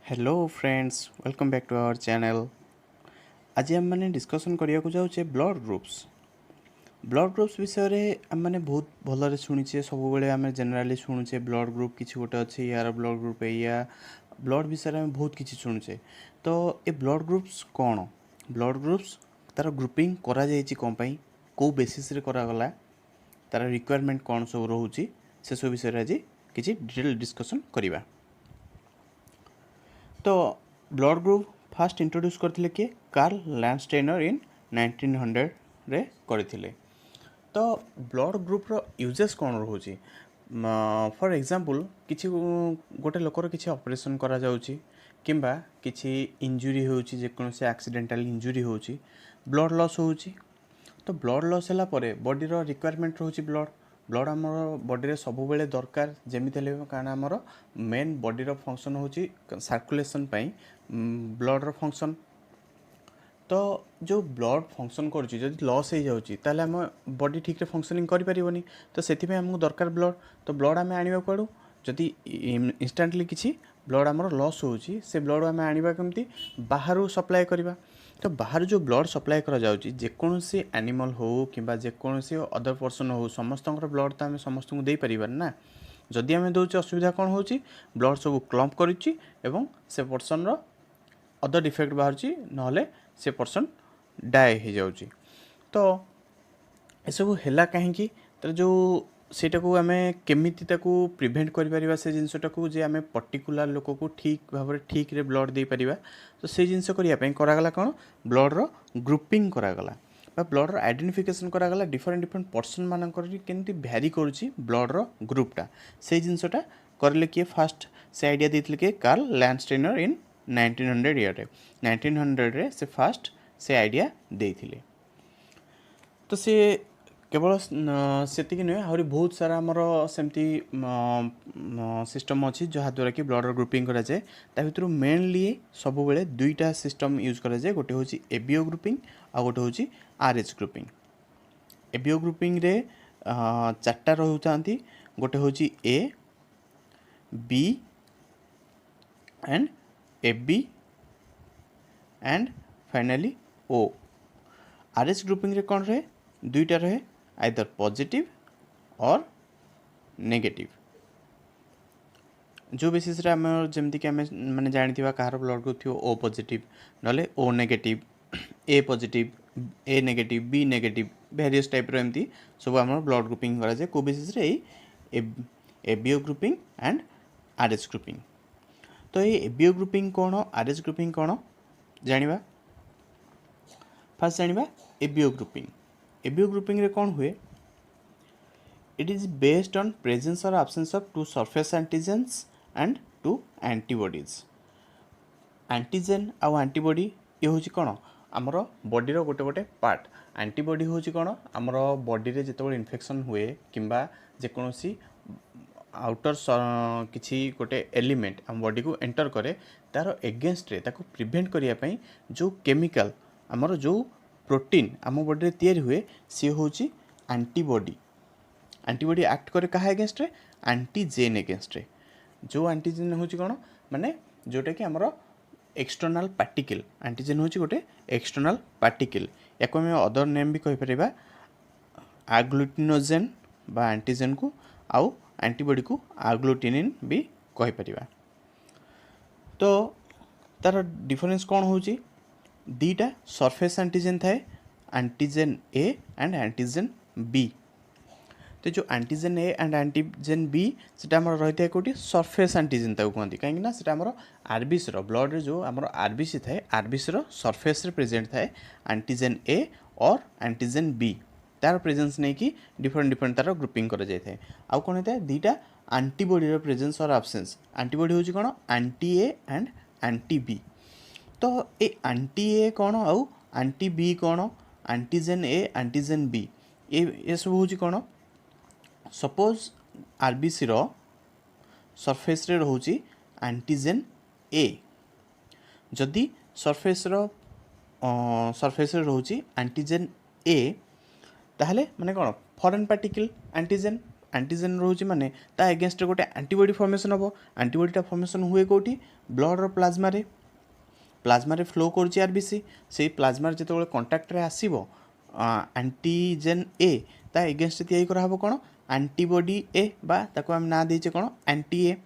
Hello friends, welcome back to our channel. आज आम मैंने डिस्कसन करने को जाऊे ब्लड ग्रुप्स विषय आम मैंने बहुत भलरे शुणीचे सब आम जेनेराली शुणुचे ब्लड ग्रुप किसी गोटे अच्छे यार ब्लड ग्रुप या ब्लड विषय आम बहुत किसी शुणुचे। तो ये ब्लड ग्रुप्स कौन, ब्लड ग्रुप्स तार ग्रुपिंग करा जाइए कौन पाई, कौ बेसिस रे करागला, तार रिक्वायरमेंट कौन सब रोचे से सब विषय आज किसी डिटेल डिस्कसन करवा। तो ब्लड ग्रुप फास्ट इंट्रोड्यूस करथिले कि कार्ल लैंडस्टेनर इन 1900 रे करथिले। तो ब्लड ग्रुप रो यूजेस कौन रोचे, फॉर एग्जांपल किसी गोटे लोकर किसी ऑपरेशन करा जाउची किंबा किसी इंजुरी होउची, जेकोसी एक्सीडेंटल इंजुरी होउची, ब्लड लॉस होउची। तो ब्लड लॉस होला परे बॉडी रो रिक्वायरमेंट रोची ब्लड आमर बॉडी रे सब बेले दरकार जेमिति हेले, कारण आमर मेन बॉडी रो फंक्शन होची सर्कुलेशन पाई ब्लड रो फंक्शन। तो जो ब्लड फंक्शन करुच्ची जदि लॉस हो जाउची ताले आम बॉडी ठीक रे फंक्शनिंग करि परिबोनी। तो सेति पे हमकु दरकार ब्लड। तो ब्लड आमे आनिबा पड़ू, जदि इंस्टेंटली किसी ब्लड आमर लॉस होउची से ब्लड आमे आनिबा केमती बाहरु सप्लाई करिबा। तो बाहर जो ब्लड सप्लाई करा जाउची जेकोसी एनिमल हो किंबा जेकोसी अदर पर्सन हो, समस्त ब्लड तो आम समस्त को दे परिबार ना। जदि आम दौचे असुविधा कौन होची, ब्लड सब क्लम्प करुच्ची एवं से पर्सन रो अदर डिफेक्ट बाहर नहले से पर्सन डाए हो जाउची। तो एसबू है कहीं तो जो सेटा को आम केमिति ताकू प्रिभेंट करिपरिबा से जिनसटा को जे आम पर्टिकुलर लोक को ठीक भाव में ठीक रे ब्लड दे परिबा। तो से जिनस करने करागला कौन, ब्लड रो ग्रुपिंग करागला बा ब्लड रो आइडेंटिफिकेशन करागला। डिफरेंट डिफरेंट पर्सन मानकर केमती भ्यारी करुच्ची ब्लड रो ग्रुपटा, से जिनसटा करले किए फास्ट से आइडिया देथिले कि कार्ल लैंडस्टेनर इन 1900 ईयर 1900 रे से फास्ट से आइडिया देथिले। तो से केवल सेतिक नुहे आहरी बहुत सारा आमर सेमती सिस्टम अच्छी जहाँद्वारा कि ब्लड ग्रुपिंग करा जाए। ता भितर मेनली सब बेले दुईटा सिस्टम यूज करा जाए, गोटे होची एबीओ ग्रुपिंग आ गोटे होची आरएच ग्रुपिंग। एबीओ ग्रुपिंग रे चारटा रहउतांती, गोटे होची A B and AB and finally O. Rh grouping रे कौन रहे, दुईटा रहे, आइदर पॉजिटिव और नेगेटिव। जो बेसिस रे आम जमती कि आम मैंने जानी कहार ब्लड ग्रुप थी ओ पॉजिटिव नले O negative, A positive, A negative, B negative, various type रो एमती सब आम ब्लड ग्रुपिंग करा जाए। को बेसिस रे ABO grouping and RH grouping. तो ये एबीओ ग्रुपिंग कौन, आरएच ग्रुपिंग कौन जानिबा। फास्ट जानिबा एबीओ ग्रुपिंग। एबीओ ग्रुपिंग रे कौन हुए, it is based on presence और absence of two surface antigens and two antibodies. Antigen आउ एंटीबॉडी ये हूँ कौन आमर बॉडीर गोटे गोटे पार्ट। एंटीबॉडी हूँ कौन आमर बॉडी रे जिते इन्फेक्शन हुए किंबा जेकोसी आउटर किसी गोटे एलिमेंट आम बॉडी को एंटर करे, तार एगेंस्ट रे ताको प्रिवेंट करिया पई जो केमिकल आमर जो प्रोटीन आम बॉडी रे तैयारी हुए सी हूँ एंटीबॉडी। एंटीबॉडी एक्ट करे कहा एगेंस्ट रे, एंटीजेन एगेंस्ट रे। जो एंटीजेन हूँ कौन माने जोटा कि आमर एक्सटर्नाल पार्टिकल, एंटीजेन हूँ गोटे एक्सटर्नाल पार्टिकल। या आम अदर नेम भी कहीपर आग्लुटिनोजेन बा एंटीजेन को, आउ एंटीबॉडी को आग्लुटिनिन भी कहीपर। तो तार डिफरेंस कौन होची, दीटा सरफेस एंटीजेन थाए, antigen A and antigen B. तो जो antigen A and antigen B सेटा हमर रही है कोटी सरफेस एंटीजेन ताको कहती, कहीं ना सेटा हमर आरबीसी रो ब्लड रे जो हमर आरबीसी थाए, आरबीसी रो सरफेस रे प्रेजेंट थाए एंटीजेन ए और एंटीजेन बी। तार प्रेजेंस नहीं कि डिफरेंट डिफरेंट तार ग्रुपिंग कर जाए थाए। आउ कौन होता है दीटा एंटीबॉडी रो प्रेजेंस और एब्सेंस। एंटीबॉडी होची कौन anti A and anti B. तो ये एंटी ए कौन आउ एंटी बी कौन, एंटीजेन ए एंटीजेन बी ये सब हूँ कौन। सपोज आरबीसी रो सरफेस रे रहूची एंटीजेन ए, जदि सरफेस रे रहूची एंटीजेन ए ताहले माने कौन फॉरेन पार्टिकल एंटीजेन आंटीजेन रोचे माने ता एगेंस्ट गोटे आंटीबॉडी फॉर्मेशन हम आंटीबॉडीटा फॉर्मेशन हुए कौटी ब्लड प्लाज्मा रे फ्लो कर आरबीसी से प्लाज्मा जो कंटाक्ट रे आसीबो आंटीजेन ए ता एगेंस्ट तैयारी करा कौन आंटीबॉडी ए बा ताको हम ना देचे कौन एंटी ए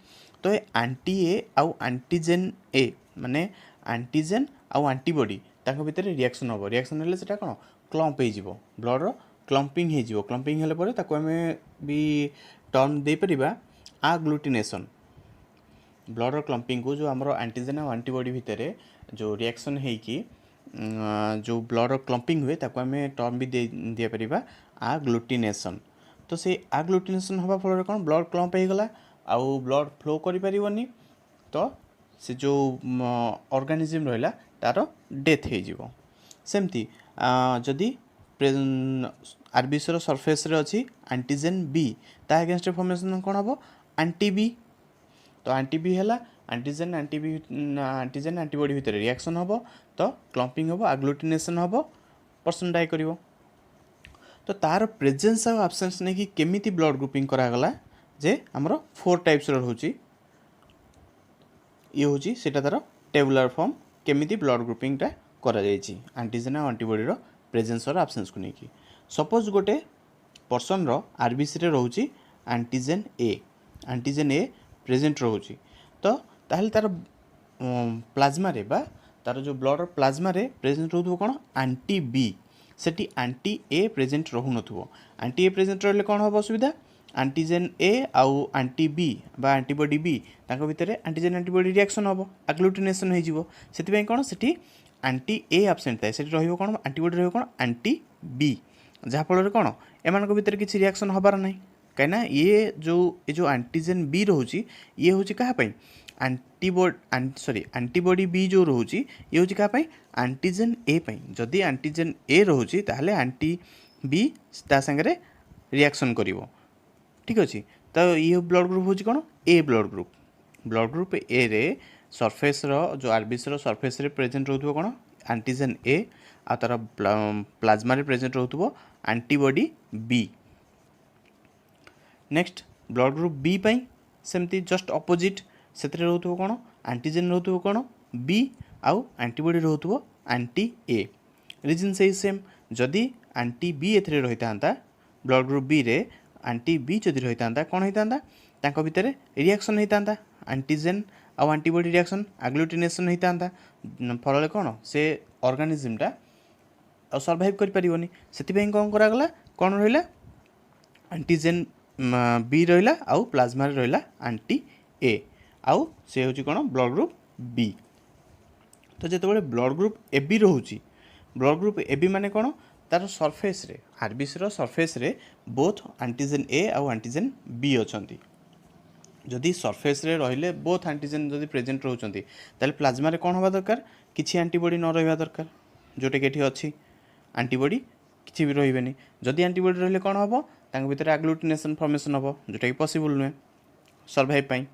तो ये आंटी ए आउ आंटीजेन ए माने आंटीजेन आउ आंटीबॉडी ताको भितर रिएक्शन हम रिएक्शन हेले सेटा कौन क्लम्प हो ब्लड रो क्लम्पिंग हो क्लम्पिंग हेले परे ताको आमे भी टर्म दे परिबा आग्लूटिनेशन ब्लड रो क्लम्पिंग को जो हमर एंटीजेन और एंटीबॉडी भितर जो रिएक्शन हेकी जो ब्लड रो क्लम्पिंग हुए ताको आमे टर्म भी दे परिबा आग्लूटिनेशन तो से आग्लूटिनेशन हवा फल कौन ब्लड क्लम्प हो गला आउ ब्लड फ्लो करि परिबनी तो से जो ऑर्गेनिज्म रहिला तार डेथ हो जिवो सेमती जदि आरबीसी सरफेस रे अच्छी एंटीजेन बी ता अगेंस्ट फॉर्मेशन कौन हम एंटी बी तो एंटी बी है एंटीजेन एंटीबॉडी भितर रिएक्शन हम तो क्लम्पिंग हम आग्लूटिनेशन हम पर्सन डाई कर तो तार प्रेजेंस और आब्सेंस नहीं कि केमिति ब्लड ग्रुपिंग करागला जे हमरो 4 टाइप्स रोचे ये हूँ सेटा तार टेबुलर फॉर्म केमिति ब्लड ग्रुपिंगटा करा जायछि एंटीजेन और एंटीबॉडी रो प्रेजेंस और आब्सेंस को लेकिन सपोज गोटे पर्सन रो आरबीसी रे रोचे एंटीजेन ए प्रेजेंट रोचे तो ताहले तार प्लाज्मा रे बा तार जो ब्लड प्लाज्मा रे प्रेजेंट रहथो कोन एंटी बी सेटी एंटी ए प्रेजेंट रहु नथुवो एंटी ए प्रेजेंट रहले कोन हो असुविधा एंटीजेन ए आउ एंटी बी बा एंटीबॉडी बी ताको भितरे एंटीजेन एंटीबॉडी रिएक्शन हम आग्लूटिनेशन हो जिवो सेति पय कोन सेठी एंटी ए एब्सेंट थाए सेठी रहिबो कोन एंटीबॉडी रहिबो कोन एंटी बी जहाँ फल कोन एमान को भितर किछि रिएक्शन हबार नै कहीं ये जो एंटीजेन बी रोचे ये हूँ क्या एंटीबॉडी बी जो रोचे ये हूँ क्या एंटीजेन ए जदि एंटीजेन ए रोचे ताहले एंटी बी ता संगे रिएक्शन करिवो ठीक अच्छे तो ये ब्लड ग्रुप हूँ कौन ए ब्लड ग्रुप ए रे सरफेस रो जो आरबीसी रो सरफेस रे प्रेजेंट रहथुवो कौन एंटीजेन ए आ तार प्लाज्मा रे प्रेजेंट रहथुवो antibody B next blood group B पाई सेमती जस्ट अपोजिट से रोथुवो कौन एंटीजेन रोथुवो कौन बी आउ एंटीबॉडी रोथुवो एंटी ए रीजन से सेम जदि एंटी बी एथरे रही था ब्लड ग्रुप बी रे एंटी बी जदि रही था कौन होता तांको भितर रिएक्शन होता एंटीजेन आउ एंटीबॉडी रिएक्शन आग्लूटिनेशन होता फल कौन से ऑर्गेनिज्मटा सर्वाइव कर पारिबनी सेति कौन करागला कौन रहिला एंटीजेन बी रहिला आउ प्लाज्मा रहिला एंटी ए आउ से होची कौन ब्लड ग्रुप बी तो जेतेबेले ब्लड ग्रुप ए बी रोची ब्लड ग्रुप ए बी माने कौन तार सरफेस रे आरबीसी रो सरफेस रे बोथ एंटीजेन ए आउ एंटीजेन बी अछंती जदि सरफेस रे रहिले बोथ एंटीजेन जदि प्रेजेंट रहउचंती ताले प्लाज्मा रे कौन होबा दरकार किछि एंटीबॉडी न रहिबा दरकार जोटे केठी अछि एंटीबॉडी किछि भी रहिबेनी जदि एंटीबॉडी रहिले कौन होबो तांग भितर आग्लूटिनेशन फॉर्मेशन हम जोटा कि पॉसिबल नुहे सर्वाइव पाई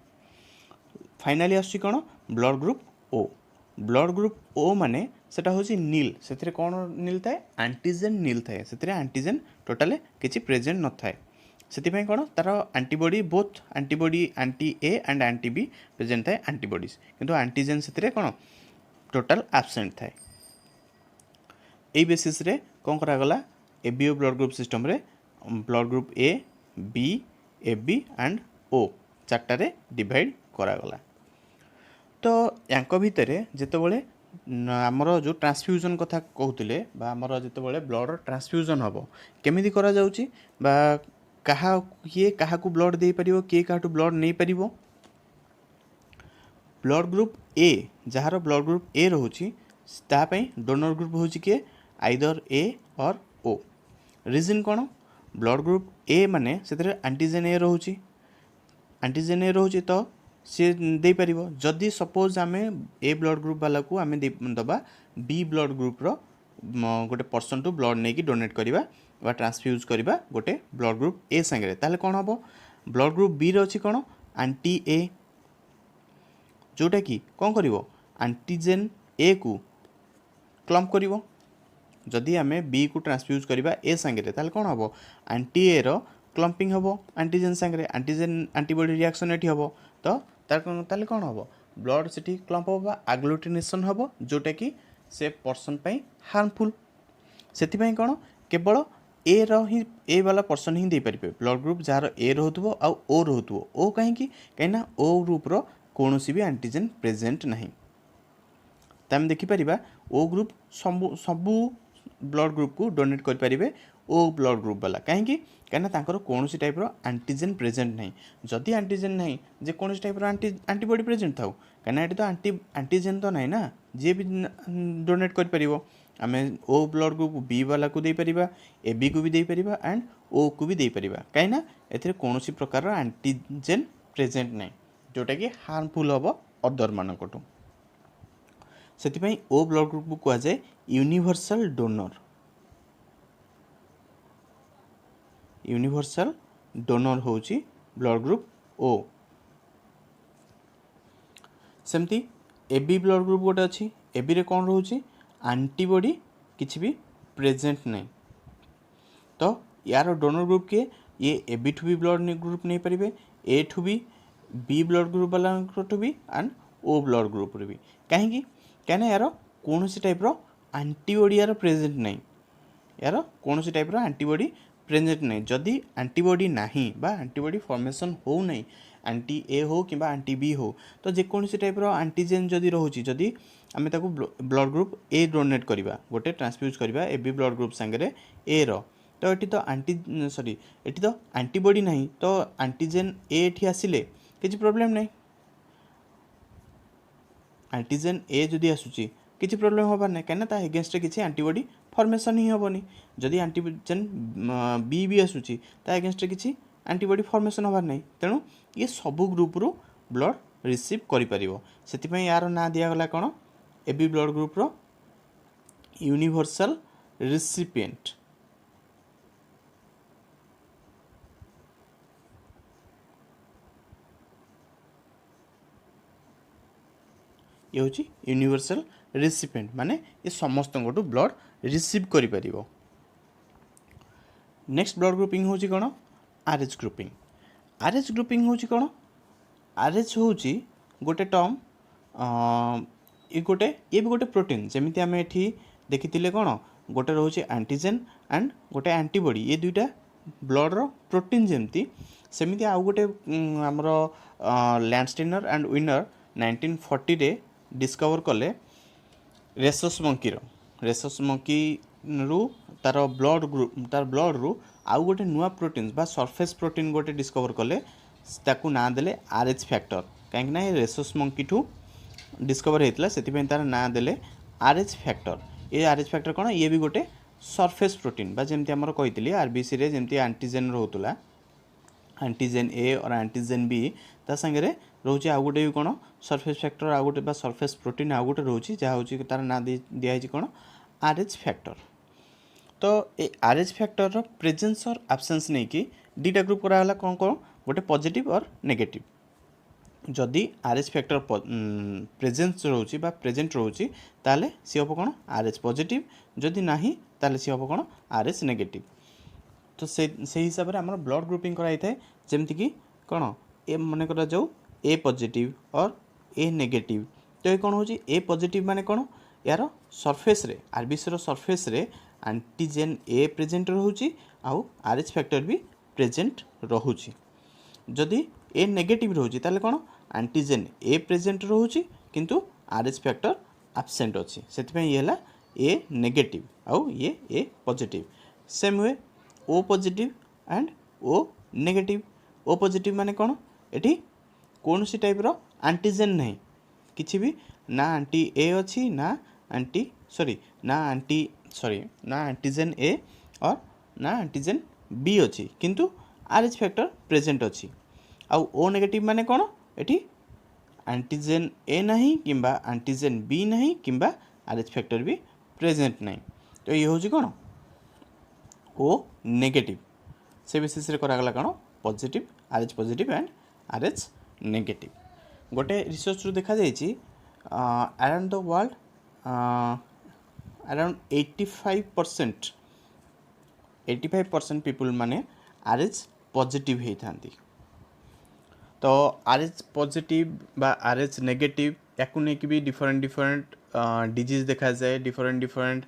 फाइनाली आसुची कौन ब्लड ग्रुप ओ माने सेटा होची नील सेथिरे कौन नील थाए एंटीजेन नील थाए सेथिरे एंटीजेन टोटल किछि प्रेजेंट न थाए सेति कौन तार antibody both antibody anti A and anti be present थाए एंटीबॉडीज किंतु एंटीजेन सेथिरे कौन टोटल एब्सेंट थाए एई बेसिस रे कौन करा गला एबीओ ब्लड ग्रुप सिस्टम रे blood group A B A B and O चार्टारे डिवाइड करागला तो यांक भितर जितेबाला आमर जो ट्रांसफ्यूजन कथा कहते आमर जितेबाला ब्लड ट्रांसफ्यूजन हम केमी करा जाउची बा कहा किए क्या ब्लड दे पारिबो किए काटू ब्लड नहीं पारिबो ब्लड ग्रुप ए जार ब्लड ग्रुप ए रोची तापाई डोनर ग्रुप होची किए either A or O reason कौन ब्लड ग्रुप ए माने से एंटीजेन ए रोचे तो सी दे पारिबो जदि सपोज आमे ए ब्लड ग्रुप वाला को आमे दबा बी ब्लड ग्रुप रो गोटे पर्सन टू ब्लड नहीं डोनेट करवा बा ट्रांसफ्यूज करवा गोटे ब्लड ग्रुप ए संगे ताले कौन हम ब्लड ग्रुप बी रे अछि कौन एंटी ए जोटा कि कौन करिवो एंटीजेन ए को क्लम्प करिवो जदि आमे बी को ट्रांसफ्यूज करवा ए संगे ताले कौन हम एंटी ए रो क्लम्पिंग हम आंटीजेन सांगे आंटीजेन आंटीबॉडी रिएक्शन ये हम तो ताले कौन हम ब्लड से क्लम्प हम आग्लुटिनेशन हम जोटा कि से पर्सन पर हार्मफुल से कौन केवल ए रि ए वाला पर्सन ही दे पारे ब्लड ग्रुप जार ए रोथो आउ ओ रोथो ओ कहीं कहीं ओ ग्रुप रो कौन भी आंटीजेन प्रेजेंट नहीं तो आम देखिपर ओ ग्रुप सबू ब्लड ग्रुप को डोनेट करें ओ ब्लड ग्रुप वाला कहीं कहीं कौन टाइप आंटीजेन प्रेजेंट नहीं जदि आंटीजेन नहीं जे कौन टाइप आंटीबॉडी प्रेजेंट था कहीं ये तो आंटीजेन तो नहीं ना जी भी डोनेट कर आम ओ ब्लड ग्रुप बी वाला को देपर ए बी को भी देपर एंड ओ को भी देपर कहीं ए कौन प्रकार आंटीजेन प्रेजेंट नहीं जोटा कि हार्मफुल हम अदर मानकटू से ओ ब्लड ग्रुप को कहुए यूनिवर्सल डोनर यूनिवर्सल डोनर होची ब्लड ग्रुप ओ सेमती एबी ब्लड ग्रुप गोटे अच्छी एबी रे कौन रोचे आंटीबॉडी किसी भी प्रेजेंट नहीं तो यार डोनर ग्रुप के ये एबी ठू भी ब्लड ग्रुप नहीं पारे ए ठू भी बी ब्लड ग्रुप वाला ठू भी एंड ओ ब्लड ग्रुप भी कहीं कहीं यार कौन टाइप आंटीबॉडी यार प्रेजेंट नहीं यार कौन टाइप आंटीबॉडी प्रेजेंट नहीं जदि आंटीबॉडी नहीं बा आंटीबॉडी फॉर्मेशन हो नहीं आंटी ए हो कि आंटी बी हो तो जेकोसी टाइप आंटीजेन जदि रोचे जदि आम ब्लड ग्रुप ए डोनेट करवा गोटे ट्रांसफ्यूज करवा ए बी ब्लड ग्रुप सांगे ए रो तो ये तो आंटी सॉरी ये तो आंटीबॉडी नहीं तो आंटीजेन ए आसिले किसी प्रोब्लेम नहीं आंटीजेन ए जदि आसूची किसी प्रोब्लेम हबार ना कहीं एगेन्स्ट किसी आंटीबॉडी फॉर्मेशन ही हेनी जदि आंटीजेन बी भी आसूची एगेन्स्ट किसी आंटीबॉडी फॉर्मेशन हबार नहीं तेणु ये सबू ग्रुप रु ब्लड रिसीव करें यार ना दिगला कौन ए बी ब्लड ग्रुप रो यूनिवर्सल रिसिपिएंट ये हूँ यूनिवर्सल रिसिपिएंट माने ये समस्त ब्लड रिसीव करि परिबो। नेक्स्ट ब्लड ग्रुपिंग हूँ कौन आरएच ग्रुपिंग आरएच ग्रुपिंग हूँ कौन आरएच हूँ गोटे टर्म ये भी गोटे प्रोटीन जमीती आम ये देखी कौन गोटे रोचे एंटीजेन एंड गोटे एंटीबॉडी ये दुईटा ब्लड रो प्रोटीन जमती सेमती आउ गोटे आमर लैंडस्टेनर एंड विनर 1940 रे डिस्कवर कले रेसस मंकी रु तार ब्लड ग्रुप तार ब्लड रु आउ गोटे नुआ प्रोटीन बा सरफेस प्रोटीन गोटे डिस्कवर कले ताकू ना देले आरएच फैक्टर कहीं रेसस मंकी ठू डिस्कवर होता से तार ना देले आरएच फैक्टर ये आरएच फैक्टर कौन ये भी गोटे सरफेस प्रोटीन बा जमती आमर कही आरबीसी रे जमती एंटीजेन रोला एंटीजेन ए और एंटीजेन बी ता संगे रोचे आउ गोटे भी कौन सरफेस फैक्टर आउ गोटे सरफेस प्रोटीन आउ गोटे रोचे जहाँ हूँ तार ना दिखाई कौन आरएच फैक्टर तो ये आरएच फैक्टर रो प्रेजेंस और एब्सेंस नहीं कि दुईटा ग्रुप कराला कौन कौन गोटे पॉजिटिव और नेगेटिव जदि आरएच फैक्टर प्रेजेंस रोचे बा प्रेजेंट रोचे ताले सी हम कौन आरएच पॉजिटिव जदि नहीं ताले सी हम कौन आरएच नेगेटिव तो से हिसाब से आम ब्लड ग्रुपिंग कराई थाए जमती कि कौन ए मन करा जाऊ ए पॉजिटिव और ए नेगेटिव तो ये कौन हो ए पॉजिटिव माने कौन यार सरफेस रे आरबीसी रो सरफेस रे एंटीजेन ए प्रेजेंट रोची आउ आरएच फैक्टर भी प्रेजेंट रोची जदि ए नेगेटिव रोची ताले कौन एंटीजेन ए प्रेजेंट रोची किंतु आरएच फैक्टर एब्सेंट अच्छी से ये ए नेगेटिव आउ ये ए पॉजिटिव सेम हुए O positive and O negative O positive माने कौन एटी कौन सी टाइप रो एंटीजेन नहीं किसी भी ना एंटी ए अच्छी ना एंटीजेन ए और ना एंटीजेन बी अच्छी किंतु आरएच फैक्टर प्रेजेंट अच्छी आउ ओ नेगेटिव माने कौन एटी एंटीजेन ए नहीं किंबा एंटीजेन बी नहीं किंबा आरएच फैक्टर भी प्रेजेंट नहीं तो ये हूँ कौन ओ नेगेटिव से बेसिस रे करागला कौन positive RH positive and RH negative गोटे रिसर्च रू देखा जाइए around the world around 85% people माने आरएच पॉजिटिव होता तो आरएच पॉजिटिव बा आरएच नेगेटिव याकू नहीं भी डिफरेंट डिफरेंट डिजीज देखा जाए डिफरेंट डिफरेंट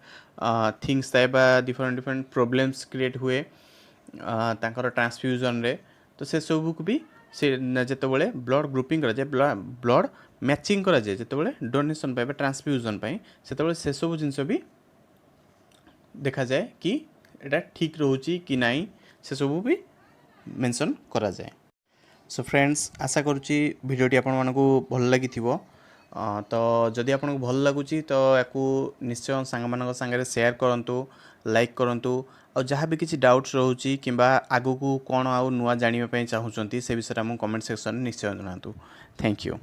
थिंग्स थाए बा डिफरेंट डिफरेंट प्रोब्लेम्स क्रिएट हुए तांकर ट्रांसफ्यूजन रे तो से सब को भी से जिते ब्लड ग्रुपिंग करा जाए ब्लड मैचिंग करा जाए जिते डोनेशन पाए ट्रांसफ्यूजन पाए से सब जिनस भी देखा जाए कि एटा ठीक रोची कि नहीं से सब भी मेंशन करा जाए। सो फ्रेंड्स आशा करुच्ची भिडियोटी आपण मानकु भल लगी तो जदि आपको भल लगुच तो याकू निश्चय सांग मान सांगे शेयर करूँ लाइक करूँ और जहाँ भी किसी डाउट्स रोचे कि आगु को कौन आउ नुआ जानापी चाहूँगी से विषय में कमेंट सेक्शन निश्चय जनातु। Thank you.